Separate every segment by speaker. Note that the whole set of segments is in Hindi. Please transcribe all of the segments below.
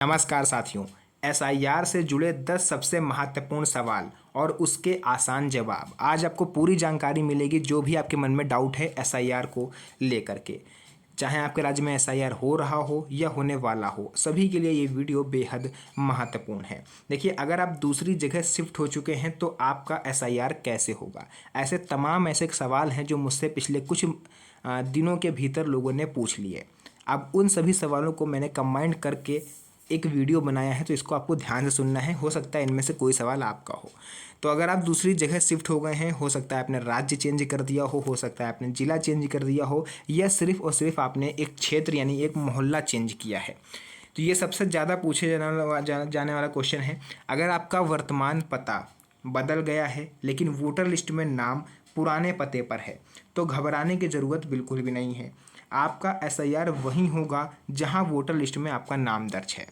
Speaker 1: नमस्कार साथियों। एसआईआर से जुड़े 10 सबसे महत्वपूर्ण सवाल और उसके आसान जवाब, आज आपको पूरी जानकारी मिलेगी। जो भी आपके मन में डाउट है एसआईआर को लेकर के, चाहे आपके राज्य में एसआईआर हो रहा हो या होने वाला हो, सभी के लिए ये वीडियो बेहद महत्वपूर्ण है। देखिए, अगर आप दूसरी जगह शिफ्ट हो चुके हैं तो आपका एसआईआर कैसे होगा, ऐसे तमाम ऐसे सवाल हैं जो मुझसे पिछले कुछ दिनों के भीतर लोगों ने पूछ लिए। अब उन सभी सवालों को मैंने कंबाइंड करके एक वीडियो बनाया है, तो इसको आपको ध्यान से सुनना है। हो सकता है इनमें से कोई सवाल आपका हो। तो अगर आप दूसरी जगह शिफ्ट हो गए हैं, हो सकता है आपने राज्य चेंज कर दिया हो सकता है आपने ज़िला चेंज कर दिया हो, या सिर्फ और सिर्फ आपने एक क्षेत्र यानी एक मोहल्ला चेंज किया है, तो ये सबसे ज़्यादा पूछे जाने वाला क्वेश्चन है। अगर आपका वर्तमान पता बदल गया है लेकिन वोटर लिस्ट में नाम पुराने पते पर है, तो घबराने की ज़रूरत बिल्कुल भी नहीं है। आपका एसआईआर वहीं होगा जहां वोटर लिस्ट में आपका नाम दर्ज है।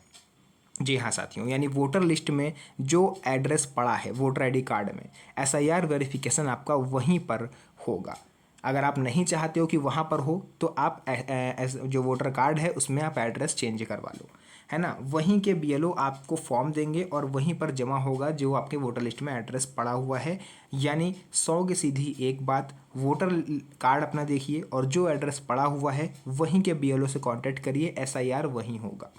Speaker 1: जी हाँ साथियों, यानी वोटर लिस्ट में जो एड्रेस पड़ा है वोटर आईडी कार्ड में, एसआईआर वेरिफिकेशन आपका वहीं पर होगा। अगर आप नहीं चाहते हो कि वहाँ पर हो, तो आप जो वोटर कार्ड है उसमें आप एड्रेस चेंज करवा लो, है ना। वहीं के बीएलओ आपको फॉर्म देंगे और वहीं पर जमा होगा जो आपके वोटर लिस्ट में एड्रेस पड़ा हुआ है। यानी 100 की सीधी एक बात, वोटर कार्ड अपना देखिए और जो एड्रेस पड़ा हुआ है वहीं के बीएलओ से कांटेक्ट करिए, एसआईआर वहीं होगा,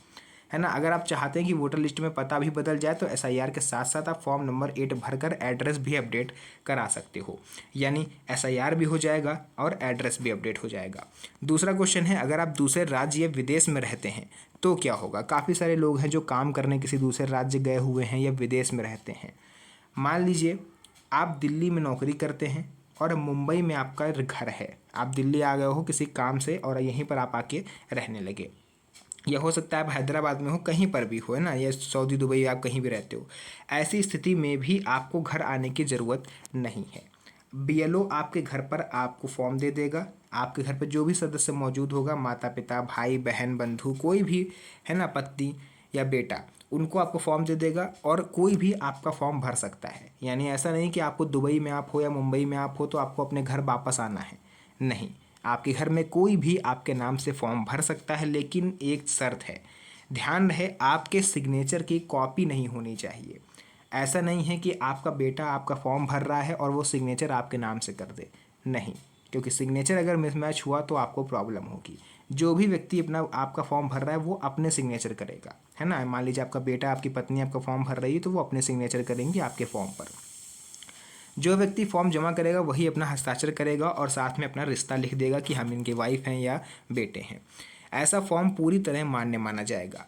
Speaker 1: है ना। अगर आप चाहते हैं कि वोटर लिस्ट में पता भी बदल जाए तो एसआईआर के साथ साथ आप फॉर्म नंबर 8 भरकर एड्रेस भी अपडेट करा सकते हो, यानी एसआईआर भी हो जाएगा और एड्रेस भी अपडेट हो जाएगा। दूसरा क्वेश्चन है, अगर आप दूसरे राज्य या विदेश में रहते हैं तो क्या होगा। काफ़ी सारे लोग हैं जो काम करने किसी दूसरे राज्य गए हुए हैं या विदेश में रहते हैं। मान लीजिए आप दिल्ली में नौकरी करते हैं और मुंबई में आपका घर है, आप दिल्ली आ गए हो किसी काम से और यहीं पर आप आके रहने लगे, या हो सकता है आप हैदराबाद में हो, कहीं पर भी हो, है ना, या सऊदी दुबई आप कहीं भी रहते हो। ऐसी स्थिति में भी आपको घर आने की ज़रूरत नहीं है। बीएलओ आपके घर पर आपको फॉर्म दे देगा। आपके घर पर जो भी सदस्य मौजूद होगा, माता पिता भाई बहन बंधु कोई भी, है ना, पत्नी या बेटा, उनको आपको फॉर्म दे देगा और कोई भी आपका फॉर्म भर सकता है। यानी ऐसा नहीं कि आपको दुबई में आप हो या मुंबई में आप हो तो आपको अपने घर वापस आना है, नहीं। आपके घर में कोई भी आपके नाम से फॉर्म भर सकता है, लेकिन एक शर्त है, ध्यान रहे, आपके सिग्नेचर की कॉपी नहीं होनी चाहिए। ऐसा नहीं है कि आपका बेटा आपका फॉर्म भर रहा है और वो सिग्नेचर आपके नाम से कर दे, नहीं, क्योंकि सिग्नेचर अगर मिसमैच हुआ तो आपको प्रॉब्लम होगी। जो भी व्यक्ति अपना आपका फॉर्म भर रहा है वो अपने सिग्नेचर करेगा, है ना। मान लीजिए आपका बेटा आपकी पत्नी आपका फॉर्म भर रही है तो वो अपने सिग्नेचर करेंगे आपके फॉर्म पर। जो व्यक्ति फॉर्म जमा करेगा वही अपना हस्ताक्षर करेगा और साथ में अपना रिश्ता लिख देगा कि हम इनके वाइफ हैं या बेटे हैं। ऐसा फॉर्म पूरी तरह मान्य माना जाएगा।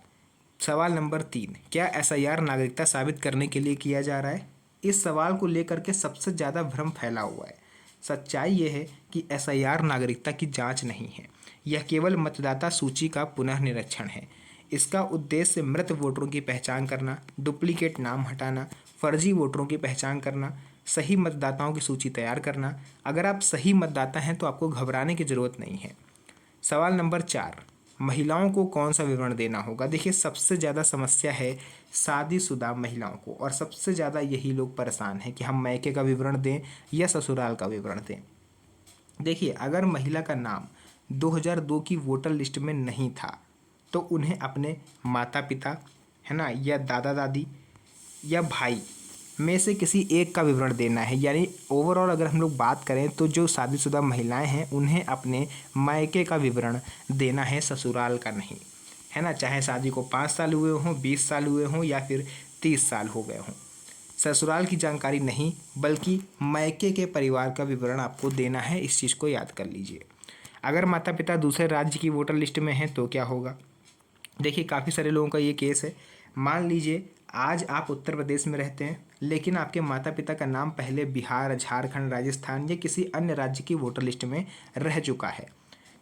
Speaker 1: सवाल नंबर 3, क्या एसआईआर नागरिकता साबित करने के लिए किया जा रहा है। इस सवाल को लेकर के सबसे ज़्यादा भ्रम फैला हुआ है। सच्चाई ये है कि एसआईआर नागरिकता की जांच नहीं है, यह केवल मतदाता सूची का पुनः निरीक्षण है। इसका उद्देश्य मृत वोटरों की पहचान करना, डुप्लीकेट नाम हटाना, फर्जी वोटरों की पहचान करना, सही मतदाताओं की सूची तैयार करना। अगर आप सही मतदाता हैं तो आपको घबराने की ज़रूरत नहीं है। सवाल नंबर 4, महिलाओं को कौन सा विवरण देना होगा। देखिए, सबसे ज़्यादा समस्या है शादीशुदा महिलाओं को, और सबसे ज़्यादा यही लोग परेशान हैं कि हम मैके का विवरण दें या ससुराल का विवरण दें। देखिए, अगर महिला का नाम 2002 की वोटर लिस्ट में नहीं था तो उन्हें अपने माता पिता, है ना, या दादा दादी या भाई में से किसी एक का विवरण देना है। यानी ओवरऑल अगर हम लोग बात करें तो जो शादीशुदा महिलाएं हैं उन्हें अपने मायके का विवरण देना है, ससुराल का नहीं, है ना। चाहे शादी को 5 साल हुए हों, 20 साल हुए हों या फिर 30 साल हो गए हों, ससुराल की जानकारी नहीं बल्कि मायके के परिवार का विवरण आपको देना है। इस चीज़ को याद कर लीजिए। अगर माता पिता दूसरे राज्य की वोटर लिस्ट में हैं तो क्या होगा। देखिए, काफ़ी सारे लोगों का ये केस है। मान लीजिए आज आप उत्तर प्रदेश में रहते हैं लेकिन आपके माता पिता का नाम पहले बिहार, झारखंड, राजस्थान या किसी अन्य राज्य की वोटर लिस्ट में रह चुका है,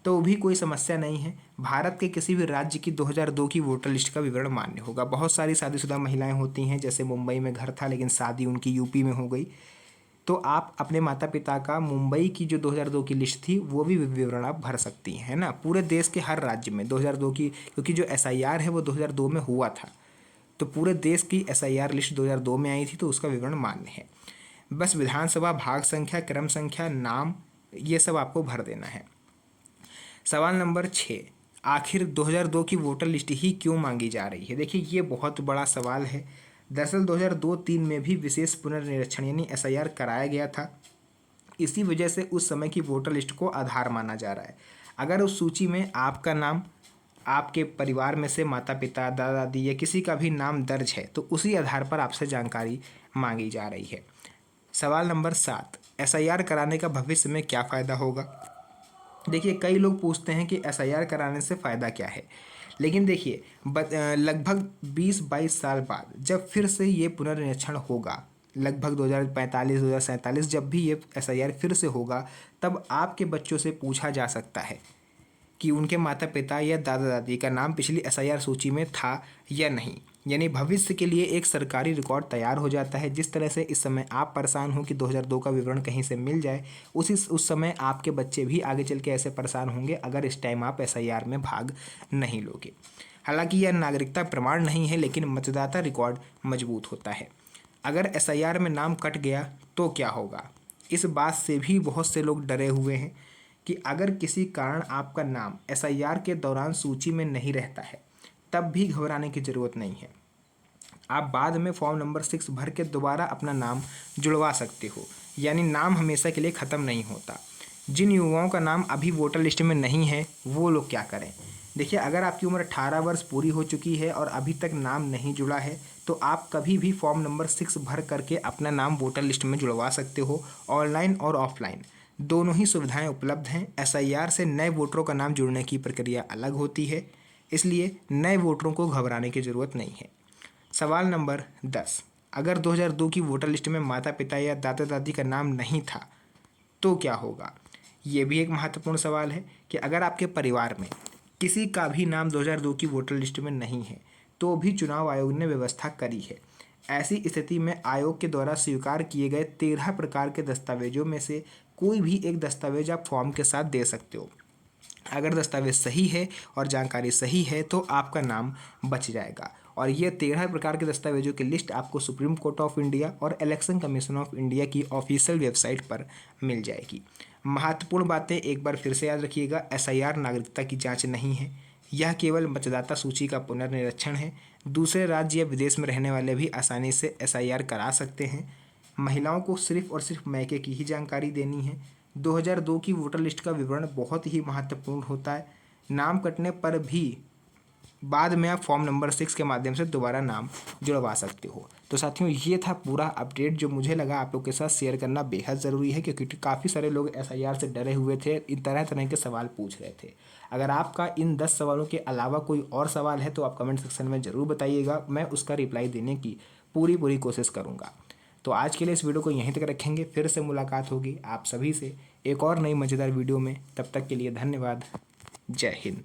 Speaker 1: तो भी कोई समस्या नहीं है। भारत के किसी भी राज्य की 2002 की वोटर लिस्ट का विवरण मान्य होगा। बहुत सारी शादीशुदा महिलाएं होती हैं, जैसे मुंबई में घर था लेकिन शादी उनकी यूपी में हो गई, तो आप अपने माता पिता का मुंबई की जो 2002 की लिस्ट थी वो भी विवरण आप भर सकती हैं, है ना। पूरे देश के हर राज्य में 2002 की, क्योंकि जो एसआईआर है वो 2002 में हुआ था, तो पूरे देश की एसआईआर लिस्ट 2002 में आई थी, तो उसका विवरण मान्य है। बस विधानसभा भाग संख्या, क्रम संख्या, नाम, ये सब आपको भर देना है। सवाल नंबर 6, आखिर 2002 की वोटर लिस्ट ही क्यों मांगी जा रही है? देखिए, ये बहुत बड़ा सवाल है। दरअसल 2002-3 में भी विशेष पुनर्निरीक्षण यानी एसआईआर कराया गया था। इसी वजह से उस समय की वोटर लिस्ट को आधार माना जा रहा है। अगर उस सूची में आपका नाम, आपके परिवार में से माता पिता, दादा दादी या किसी का भी नाम दर्ज है तो उसी आधार पर आपसे जानकारी मांगी जा रही है। सवाल नंबर 7, एसआईआर कराने का भविष्य में क्या फ़ायदा होगा? देखिए, कई लोग पूछते हैं कि एसआईआर कराने से फ़ायदा क्या है। लेकिन देखिए, लगभग 20-22 साल बाद जब फिर से ये पुनर्निरीक्षण होगा, लगभग 2045-2047 जब भी ये एसआईआर फिर से होगा, तब आपके बच्चों से पूछा जा सकता है कि उनके माता पिता या दादा दादी का नाम पिछली एसआईआर सूची में था या नहीं। यानी भविष्य के लिए एक सरकारी रिकॉर्ड तैयार हो जाता है। जिस तरह से इस समय आप परेशान हो कि 2002 का विवरण कहीं से मिल जाए, उस समय आपके बच्चे भी आगे चल के ऐसे परेशान होंगे अगर इस टाइम आप एसआईआर में भाग नहीं लोगे। हालांकि यह नागरिकता प्रमाण नहीं है, लेकिन मतदाता रिकॉर्ड मजबूत होता है। अगर एसआईआर में नाम कट गया तो क्या होगा? इस बात से भी बहुत से लोग डरे हुए हैं कि अगर किसी कारण आपका नाम एसआईआर के दौरान सूची में नहीं रहता है, तब भी घबराने की ज़रूरत नहीं है। आप बाद में फॉर्म नंबर 6 भर के दोबारा अपना नाम जुड़वा सकते हो। यानी नाम हमेशा के लिए ख़त्म नहीं होता। जिन युवाओं का नाम अभी वोटर लिस्ट में नहीं है, वो लोग क्या करें? देखिए, अगर आपकी उम्र 18 वर्ष पूरी हो चुकी है और अभी तक नाम नहीं जुड़ा है, तो आप कभी भी फॉर्म नंबर 6 भर करके अपना नाम वोटर लिस्ट में जुड़वा सकते हो। ऑनलाइन और ऑफलाइन दोनों ही सुविधाएं उपलब्ध हैं। एसआईआर से नए वोटरों का नाम जुड़ने की प्रक्रिया अलग होती है, इसलिए नए वोटरों को घबराने की ज़रूरत नहीं है। सवाल नंबर 10, अगर 2002 की वोटर लिस्ट में माता पिता या दादा दादी का नाम नहीं था तो क्या होगा? ये भी एक महत्वपूर्ण सवाल है कि अगर आपके परिवार में किसी का भी नाम 2002 की वोटर लिस्ट में नहीं है तो भी चुनाव आयोग ने व्यवस्था करी है। ऐसी स्थिति में आयोग के द्वारा स्वीकार किए गए 13 प्रकार के दस्तावेजों में से कोई भी एक दस्तावेज आप फॉर्म के साथ दे सकते हो। अगर दस्तावेज सही है और जानकारी सही है तो आपका नाम बच जाएगा। और ये 13 प्रकार के दस्तावेजों की लिस्ट आपको सुप्रीम कोर्ट ऑफ इंडिया और इलेक्शन कमीशन ऑफ इंडिया की ऑफिशियल वेबसाइट पर मिल जाएगी। महत्वपूर्ण बातें एक बार फिर से याद रखिएगा, एसआईआर नागरिकता की जांच नहीं है, यह केवल मतदाता सूची का पुनर्निरीक्षण है। दूसरे राज्य या विदेश में रहने वाले भी आसानी से एसआईआर करा सकते हैं। महिलाओं को सिर्फ और सिर्फ मैके की ही जानकारी देनी है। 2002 की वोटर लिस्ट का विवरण बहुत ही महत्वपूर्ण होता है। नाम कटने पर भी बाद में आप फॉर्म नंबर 6 के माध्यम से दोबारा नाम जुड़वा सकते हो। तो साथियों, ये था पूरा अपडेट जो मुझे लगा आप लोग के साथ शेयर करना बेहद ज़रूरी है, क्योंकि काफ़ी सारे लोग एसआईआर से डरे हुए थे, इन तरह तरह के सवाल पूछ रहे थे। अगर आपका इन 10 सवालों के अलावा कोई और सवाल है तो आप कमेंट सेक्शन में ज़रूर बताइएगा, मैं उसका रिप्लाई देने की पूरी कोशिश करूँगा। तो आज के लिए इस वीडियो को यहीं तक रखेंगे, फिर से मुलाकात होगी आप सभी से एक और नई मज़ेदार वीडियो में। तब तक के लिए धन्यवाद। जय हिंद।